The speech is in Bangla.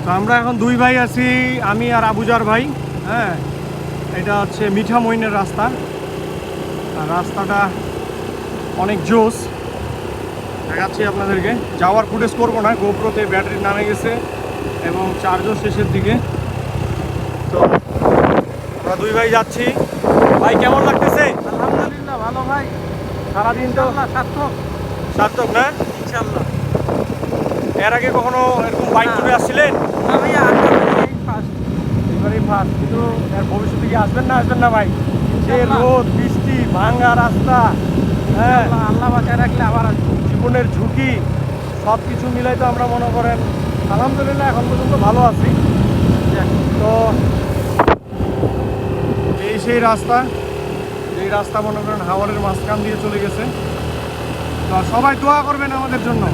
তো আমরা এখন দুই ভাই আছি, আমি আর আবুজার ভাই। হ্যাঁ, এটা হচ্ছে মিঠামইনের রাস্তা, আর রাস্তাটা অনেক জোস দেখাচ্ছি আপনাদেরকে। যাওয়ার ফুটেজ করবো না, গোপ্রোতে ব্যাটারি নামে গেছে এবং চার্জও শেষের দিকে। তো আমরা দুই ভাই যাচ্ছি। ভাই কেমন লাগতেছে? আলহামদুলিল্লাহ ভালো ভাই। সারাদিন তো সার্থক সার্থক না? ইনশাআল্লাহ। এর আগে কখনো এরকম বাইক ট্যুরে আসছিলেন? না ভাইয়া ফার্স্ট। এবারেই ফার্স্ট, কিন্তু এর ভবিষ্যতে কি আসবেন না ভাই? যে ইনশাআল্লাহ। রোদ বৃষ্টি ভাঙা রাস্তা, হ্যাঁ, আল্লাহ বাঁচায় রাখলে আবার আসবো। জীবনের ঝুঁকি সব কিছু মিলাই তো আমরা মনে করেন আলহামদুলিল্লাহ এখন পর্যন্ত ভালো আছি। তো এই সেই রাস্তা, এই রাস্তা মনে করেন হাওরের মাঝখান দিয়ে চলে গেছে। তো সবাই দোয়া করবেন আমাদের জন্য।